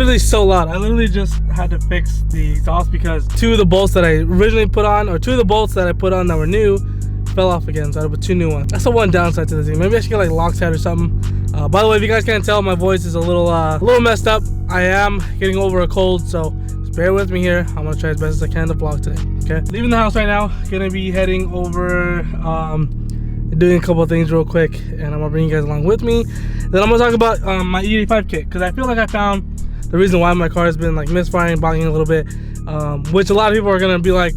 literally so loud. I literally just had to fix the exhaust because two of the bolts that I originally put on, or two of the bolts that I put on that were new, fell off again, so I had to put two new ones. That's the one downside to this thing. Maybe I should get like Loctite or something. By the way, if you guys can't tell, my voice is a little messed up. I am getting over a cold, so just bear with me here. I'm gonna try as best as I can to vlog today. Okay, leaving the house right now. Gonna be heading over, doing a couple of things real quick, and I'm gonna bring you guys along with me. Then I'm gonna talk about my E85 kit, because I feel like I found the reason why my car has been like misfiring, bogging a little bit, which a lot of people are gonna be like,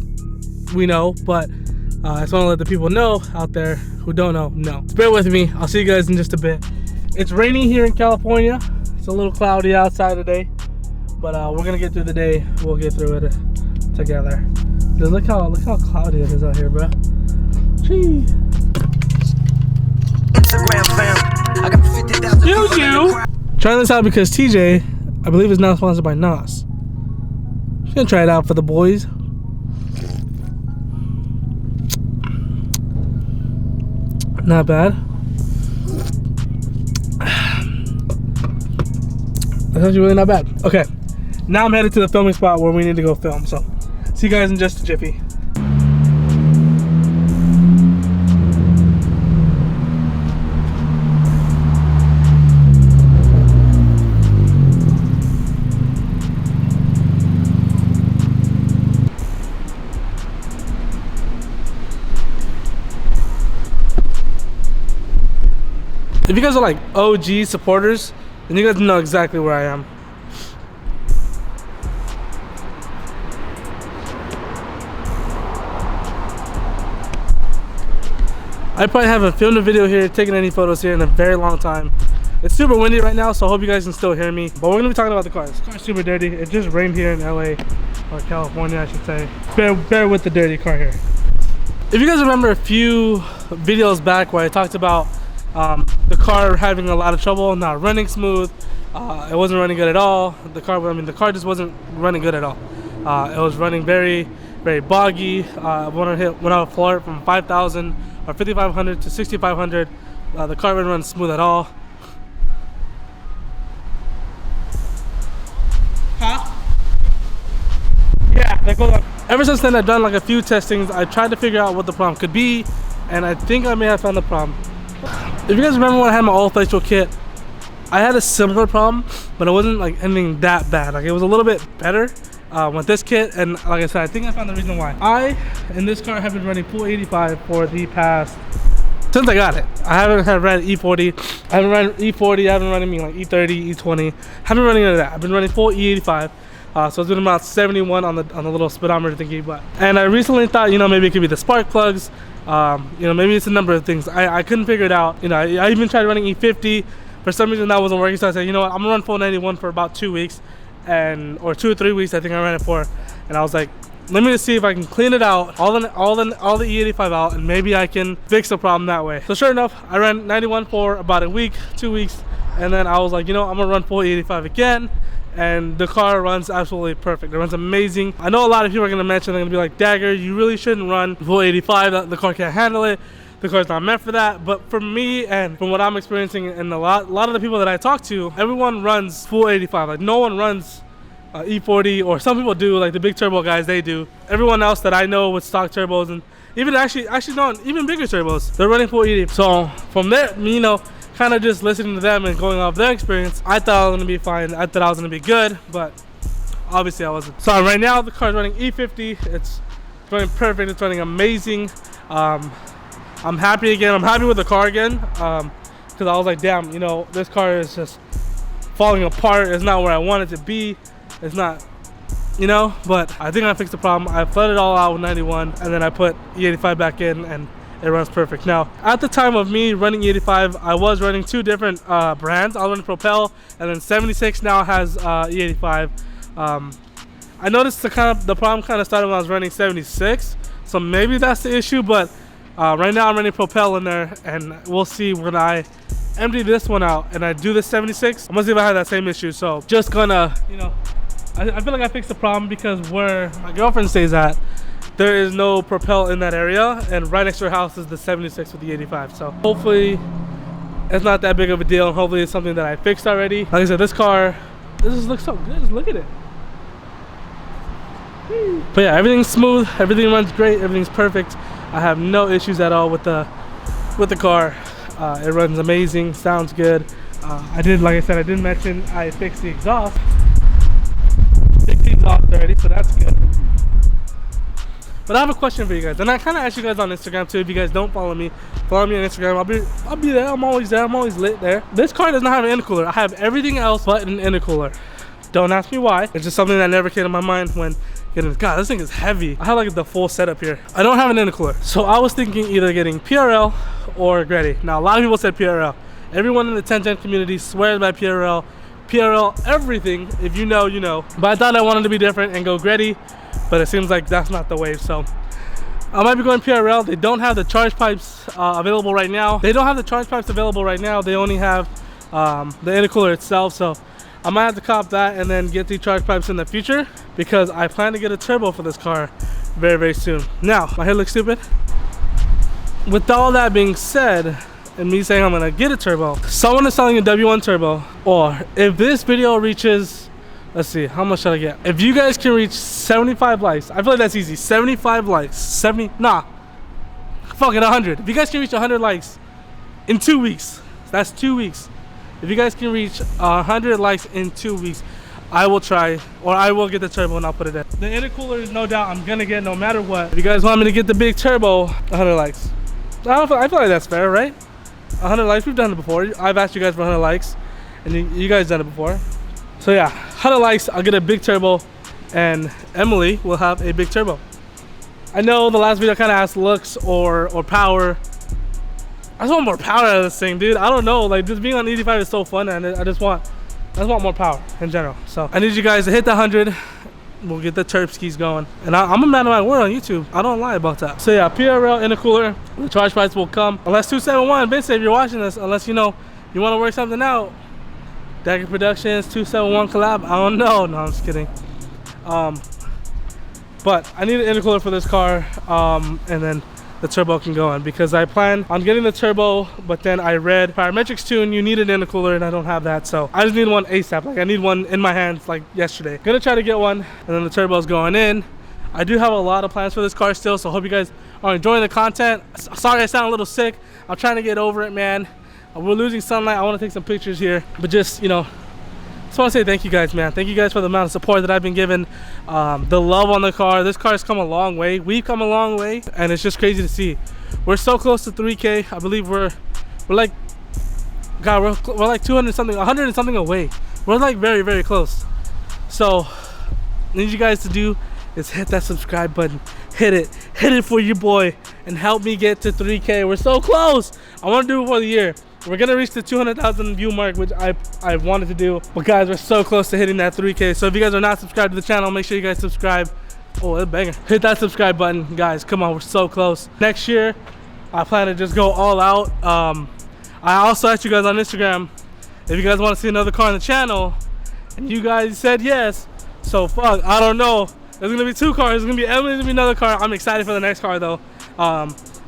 we know, but I just want to let the people know out there who don't know. Bear with me. I'll see you guys in just a bit. It's raining here in California. It's a little cloudy outside today, but we're gonna get through the day. We'll get through it together. Dude, look how cloudy it is out here, bro. Gee. Instagram fam. I got 50,000. You. Trying this out because TJ, I believe, is now sponsored by NOS. Just gonna try it out for the boys. Not bad. That's actually really not bad. Okay, now I'm headed to the filming spot where we need to go film. So, see you guys in just a jiffy. If you guys are like OG supporters, then you guys know exactly where I am. I probably haven't filmed a video here, taken any photos here in a very long time. It's super windy right now, so I hope you guys can still hear me. But we're gonna be talking about the car. This car's super dirty. It just rained here in LA, or California, I should say. Bear with the dirty car here. If you guys remember a few videos back where I talked about the car having a lot of trouble, not running smooth, it wasn't running good at all. The car just wasn't running good at all. It was running very, very boggy. When I would floor it from 5,000 or 5,500 to 6,500, the car wouldn't run smooth at all. Huh? Yeah, that goes on. Ever since then, I've done like a few testings. I tried to figure out what the problem could be, and I think I may have found the problem. If you guys remember when I had my all facial kit, I had a similar problem, but it wasn't like anything that bad. Like, it was a little bit better with this kit, and like I said, I think I found the reason why. I, in this car, have been running full 85 for the past, since I got it. I haven't had ran E40, I haven't run E40, I haven't run anything like E30, E20, haven't running any of that. I've been running full E85. So it's been about 71 on the little speedometer thingy, and I recently thought, you know, maybe it could be the spark plugs. You know, maybe it's a number of things. I couldn't figure it out. You know, I even tried running E50. For some reason that wasn't working, so I said, you know what, I'm gonna run full 91 for about 2 weeks, or 2 or 3 weeks. I think I ran it for, and I was like, let me just see if I can clean it out, all the E85 out, and maybe I can fix the problem that way. So sure enough, I ran 91 for about a week, 2 weeks, and then I was like, you know, I'm gonna run full E85 again. And the car runs absolutely perfect. It runs amazing. I know a lot of people are gonna mention, they're gonna be like, Dagger, you really shouldn't run full 85. The car can't handle it. The car's not meant for that. But for me, and from what I'm experiencing, and a lot of the people that I talk to, everyone runs full 85. Like, no one runs E40, or some people do, like the big turbo guys, they do. Everyone else that I know with stock turbos, and even actually no, even bigger turbos, they're running full 80. So from there, you know, kind of just listening to them and going off their experience, I thought I was gonna be fine. I thought I was gonna be good, but obviously I wasn't. So right now the car's running E50. It's running perfect. It's running amazing. I'm happy again. I'm happy with the car again, because I was like, damn, you know, this car is just falling apart. It's not where I want it to be. It's not, you know, but I think I fixed the problem. I flooded it all out with 91, and then I put E85 back in, and it runs perfect. Now, at the time of me running E85, I was running two different brands. I was running Propel, and then 76 now has E85. I noticed the problem kind of started when I was running 76, so maybe that's the issue. But right now I'm running Propel in there, and we'll see when I empty this one out and I do the 76. I'm gonna see if I have that same issue. So just gonna, you know, I feel like I fixed the problem, because where my girlfriend stays at, there is no Propel in that area, and right next to her house is the 76 with the 85. So hopefully it's not that big of a deal, and hopefully it's something that I fixed already. Like I said, this car This just looks so good. Just look at it. But yeah, everything's smooth. Everything runs great. Everything's perfect. I have no issues at all with the car. It runs amazing. Sounds good. Like I said, I did mention I fixed the exhaust. Fixed the exhaust already, so that's good. But I have a question for you guys, and I kind of asked you guys on Instagram too. If you guys don't follow me on Instagram. I'll be there. I'm always there. I'm always lit there. This car does not have an intercooler. I have everything else but an intercooler. Don't ask me why. It's just something that never came to my mind when getting. God, this thing is heavy. I have like the full setup here. I don't have an intercooler, so I was thinking either getting PRL or Greddy. Now a lot of people said PRL. Everyone in the 1010 community swears by PRL. PRL everything. If you know, you know. But I thought I wanted to be different and go Greddy. But it seems like that's not the wave, so I might be going PRL. They don't have the charge pipes available right now. They only have the intercooler itself, so I might have to cop that and then get the charge pipes in the future, because I plan to get a turbo for this car very, very soon. Now, my head looks stupid. With all that being said, and me saying I'm gonna get a turbo, someone is selling a W1 turbo, or if this video reaches, let's see, how much should I get? If you guys can reach 75 likes, I feel like that's easy. 75 likes, fuck it, 100. If you guys can reach 100 likes in 2 weeks, that's 2 weeks. If you guys can reach 100 likes in 2 weeks, I will try, or I will get the turbo and I'll put it in. The intercooler is no doubt I'm gonna get no matter what. If you guys want me to get the big turbo, 100 likes. I feel like that's fair, right? 100 likes, we've done it before. I've asked you guys for 100 likes, and you guys done it before. So yeah, 100 likes, I'll get a big turbo, and Emily will have a big turbo. I know the last video kind of asked looks or power. I just want more power out of this thing, dude. I don't know, like just being on 85 is so fun, and I just want more power in general. So I need you guys to hit the 100. We'll get the Terp skis going. And I'm a man of my word on YouTube. I don't lie about that. So yeah, PRL intercooler. The charge pipes will come. Unless 271, Vince, if you're watching this, unless you know you want to work something out. Dagger Productions, 271 collab. I don't know. No, I'm just kidding. But I need an intercooler for this car. And then the turbo can go in, because I plan on getting the turbo, but then I read Parametrics tune, you need an intercooler, and I don't have that, so I just need one ASAP. Like I need one in my hands like yesterday. Gonna try to get one, and then the turbo's going in. I do have a lot of plans for this car still, so hope you guys are enjoying the content. Sorry I sound a little sick. I'm trying to get over it, man. We're losing sunlight. I want to take some pictures here, but just, you know, just want to say thank you guys, man. Thank you guys for the amount of support that I've been given, the love on the car. This car has come a long way. We've come a long way, and it's just crazy to see. We're so close to 3K. I believe we're like, God, we're like 200 something, 100 and something away. We're like very, very close. So, what I need you guys to do is hit that subscribe button. Hit it for your boy, and help me get to 3K. We're so close. I want to do it before the year. We're gonna reach the 200,000 view mark, which I wanted to do, but guys, we're so close to hitting that 3K. So if you guys are not subscribed to the channel, make sure you guys subscribe. Oh, that's a banger. Hit that subscribe button, guys. Come on, we're so close. Next year, I plan to just go all out. I also asked you guys on Instagram if you guys want to see another car on the channel, and you guys said yes. So fuck, I don't know. There's gonna be 2 cars. There's gonna be Emily, there's gonna be another car. I'm excited for the next car though.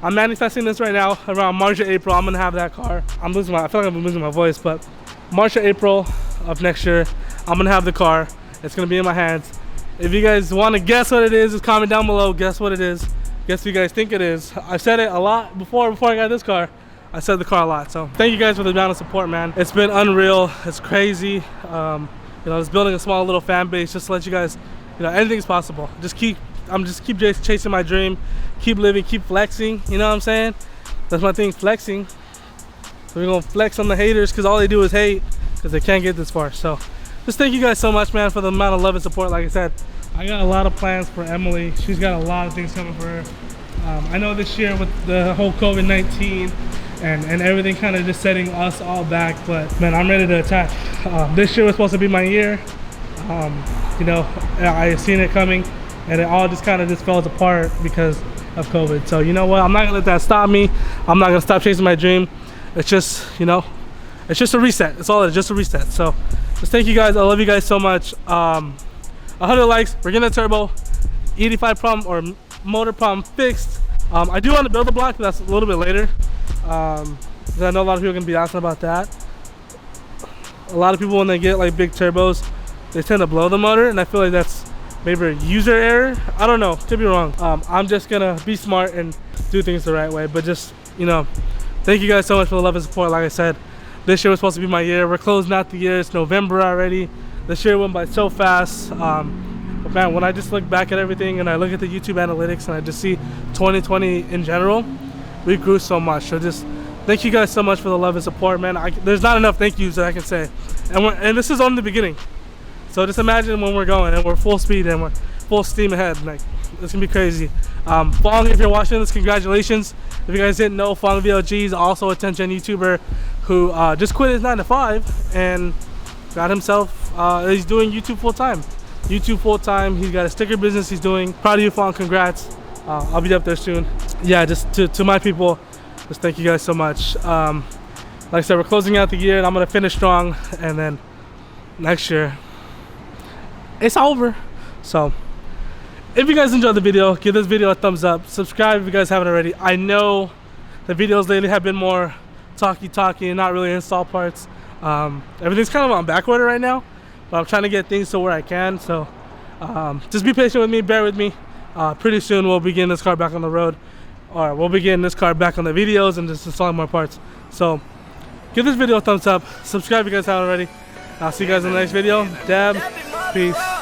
I'm manifesting this right now. Around March or April, I'm gonna have that car. I feel like I'm losing my voice, but March or April of next year, I'm gonna have the car. It's gonna be in my hands. If you guys want to guess what it is, just comment down below. Guess what it is. Guess what you guys think it is. I said it a lot before I got this car. I said the car a lot. So thank you guys for the amount of support, man. It's been unreal. It's crazy. You know, just building a small little fan base just to let you guys, you know, anything's possible. I'm just keep chasing my dream, keep living, keep flexing. You know what I'm saying? That's my thing, flexing. So we're gonna flex on the haters, because all they do is hate, because they can't get this far. So just thank you guys so much, man, for the amount of love and support. Like I said, I got a lot of plans for Emily. She's got a lot of things coming for her. I know this year with the whole COVID-19 and everything kind of just setting us all back, but man, I'm ready to attack. This year was supposed to be my year. You know, I seen it coming, and it all just kind of just fell apart because of COVID. So you know what, I'm not gonna let that stop me. I'm not gonna stop chasing my dream. It's just, you know, it's just a reset. It's all, just a reset. So just thank you guys. I love you guys so much. 100 likes, we're getting a turbo, 85 problem or motor problem fixed. I do want to build a block, but that's a little bit later, because I know a lot of people are gonna be asking about that. A lot of people, when they get like big turbos, they tend to blow the motor, and I feel like that's maybe a user error. I don't know, could be wrong. I'm just gonna be smart and do things the right way. But just, you know, thank you guys so much for the love and support. Like I said, this year was supposed to be my year. We're closing out the year. It's November already. This year went by so fast. But man, when I just look back at everything and I look at the YouTube analytics and I just see 2020 in general, we grew so much. So just thank you guys so much for the love and support, man. There's not enough thank yous that I can say. And this is only the beginning. So just imagine when we're going and we're full speed and we're full steam ahead. Like, it's gonna be crazy. Fong, if you're watching this, congratulations. If you guys didn't know, Fong VLG is also a 10th gen YouTuber who just quit his 9 to 5 and got himself, he's doing YouTube full time. He's got a sticker business he's doing. Proud of you, Fong, congrats. I'll be up there soon. Yeah, just to my people, just thank you guys so much. Like I said, we're closing out the year and I'm gonna finish strong, and then next year, it's over. So if you guys enjoyed the video, give this video a thumbs up. Subscribe if you guys haven't already. I know the videos lately have been more talky and not really install parts. Everything's kind of on back order right now, but I'm trying to get things to where I can. So just be patient with me, bear with me. Pretty soon we'll begin this car back on the road, or we'll begin this car back on the videos and just installing more parts. So give this video a thumbs up. Subscribe if you guys haven't already. I'll see you guys in the next video. Dab, peace.